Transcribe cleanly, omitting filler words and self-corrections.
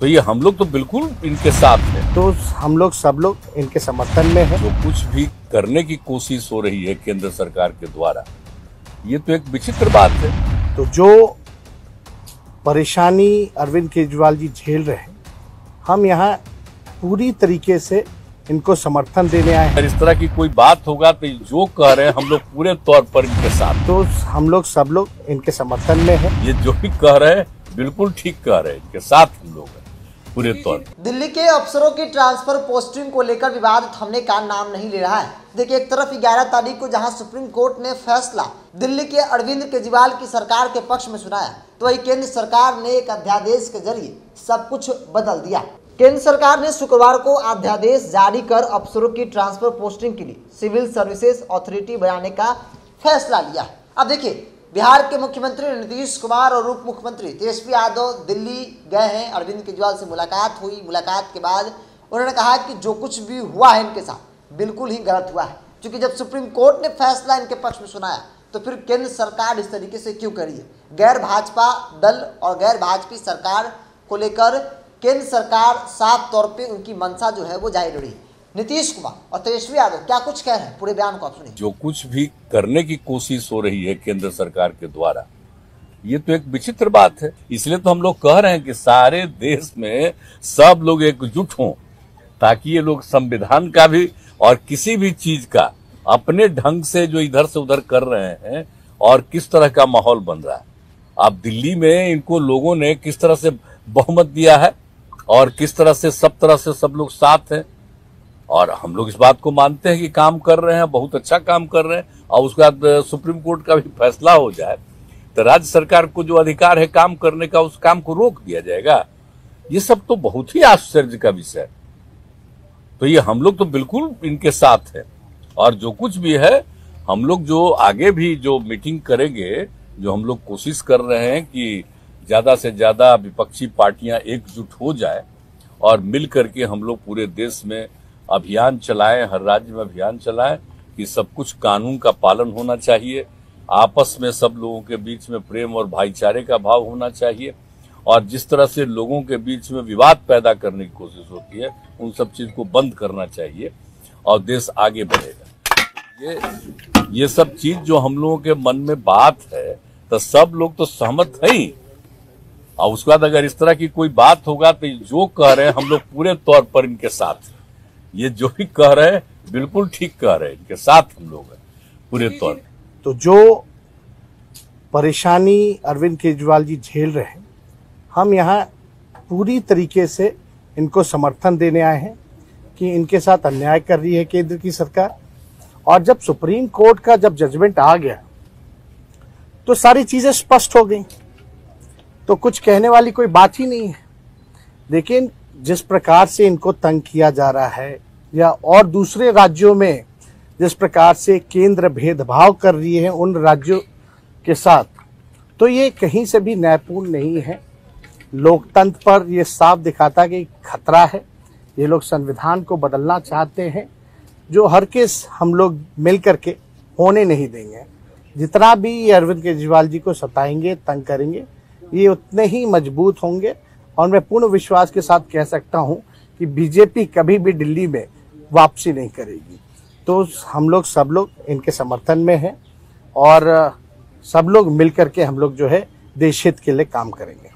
तो ये हम लोग तो बिल्कुल इनके साथ हैं। तो हम लोग सब लोग इनके समर्थन में हैं। जो कुछ भी करने की कोशिश हो रही है केंद्र सरकार के द्वारा, ये तो एक विचित्र बात है। तो जो परेशानी अरविंद केजरीवाल जी झेल रहे हैं, हम यहाँ पूरी तरीके से इनको समर्थन देने आए हैं। अगर इस तरह की कोई बात होगा तो जो कह रहे हैं हम लोग पूरे तौर पर इनके साथ। तो हम लोग सब लोग इनके समर्थन में हैं। ये जो भी कह रहे हैं बिल्कुल ठीक कह रहे हैं, इनके साथ हम लोग हैं पूरे तौर पर। दिल्ली के अफसरों की ट्रांसफर पोस्टिंग को लेकर विवाद थमने का नाम नहीं ले रहा है। देखिए, एक तरफ 11 तारीख को जहां सुप्रीम कोर्ट ने फैसला दिल्ली के अरविंद केजरीवाल की सरकार के पक्ष में सुनाया, तो वही केंद्र सरकार ने एक अध्यादेश के जरिए सब कुछ बदल दिया। केंद्र सरकार ने शुक्रवार को अध्यादेश जारी कर अफसरों की ट्रांसफर पोस्टिंग के लिए सिविल सर्विसेज अथॉरिटी बनाने का फैसला लिया। अब देखिए, बिहार के मुख्यमंत्री नीतीश कुमार और उप मुख्यमंत्री तेजस्वी यादव दिल्ली गए हैं। अरविंद केजरीवाल से मुलाकात हुई। मुलाकात के बाद उन्होंने कहा कि जो कुछ भी हुआ है इनके साथ बिल्कुल ही गलत हुआ है, क्योंकि जब सुप्रीम कोर्ट ने फैसला इनके पक्ष में सुनाया तो फिर केंद्र सरकार इस तरीके से क्यों करी है। गैर भाजपा दल और गैर भाजपा सरकार को लेकर केंद्र सरकार साफ तौर पे उनकी मंशा जो है वो जाहिर रही। नीतीश कुमार और तेजस्वी यादव क्या कुछ कह रहे हैं, पूरे बयान को आप सुनिए। जो कुछ भी करने की कोशिश हो रही है केंद्र सरकार के द्वारा, ये तो एक विचित्र बात है। इसलिए तो हम लोग कह रहे हैं कि सारे देश में सब लोग एकजुट हों, ताकि ये लोग संविधान का भी और किसी भी चीज का अपने ढंग से जो इधर से उधर कर रहे हैं और किस तरह का माहौल बन रहा है। अब दिल्ली में इनको लोगों ने किस तरह से बहुमत दिया है और किस तरह से सब लोग साथ हैं, और हम लोग इस बात को मानते हैं कि काम कर रहे हैं, बहुत अच्छा काम कर रहे हैं। और उसके बाद सुप्रीम कोर्ट का भी फैसला हो जाए तो राज्य सरकार को जो अधिकार है काम करने का, उस काम को रोक दिया जाएगा। ये सब तो बहुत ही आश्चर्य का विषय है। तो ये हम लोग तो बिल्कुल इनके साथ हैं, और जो कुछ भी है हम लोग जो आगे भी जो मीटिंग करेंगे, जो हम लोग कोशिश कर रहे हैं कि ज्यादा से ज्यादा विपक्षी पार्टियां एकजुट हो जाए और मिल करके हम लोग पूरे देश में अभियान चलाएं, हर राज्य में अभियान चलाएं कि सब कुछ कानून का पालन होना चाहिए, आपस में सब लोगों के बीच में प्रेम और भाईचारे का भाव होना चाहिए, और जिस तरह से लोगों के बीच में विवाद पैदा करने की कोशिश होती है उन सब चीज को बंद करना चाहिए और देश आगे बढ़ेगा। ये सब चीज जो हम लोगों के मन में बात है तो सब लोग तो सहमत हैं ही, और उसके बाद अगर इस तरह की कोई बात होगा तो जो कह रहे हैं हम लोग पूरे तौर पर इनके साथ हैं। ये जो भी कह रहे हैं बिल्कुल ठीक कह रहे हैं, इनके साथ हम लोग हैं पूरे तौर पर। तो जो परेशानी अरविंद केजरीवाल जी झेल रहे हैं, हम यहाँ पूरी तरीके से इनको समर्थन देने आए हैं कि इनके साथ अन्याय कर रही है केंद्र की सरकार। और जब सुप्रीम कोर्ट का जब जजमेंट आ गया तो सारी चीजें स्पष्ट हो गई, तो कुछ कहने वाली कोई बात ही नहीं है। लेकिन जिस प्रकार से इनको तंग किया जा रहा है, या और दूसरे राज्यों में जिस प्रकार से केंद्र भेदभाव कर रही है उन राज्यों के साथ, तो ये कहीं से भी न्यायपूर्ण नहीं है। लोकतंत्र पर ये साफ दिखाता कि खतरा है। ये लोग संविधान को बदलना चाहते हैं, जो हर केस हम लोग मिल करके होने नहीं देंगे। जितना भी ये अरविंद केजरीवाल जी को सताएंगे, तंग करेंगे, ये उतने ही मजबूत होंगे। और मैं पूर्ण विश्वास के साथ कह सकता हूं कि बीजेपी कभी भी दिल्ली में वापसी नहीं करेगी। तो हम लोग सब लोग इनके समर्थन में हैं और सब लोग मिलकर के हम लोग जो है देश हित के लिए काम करेंगे।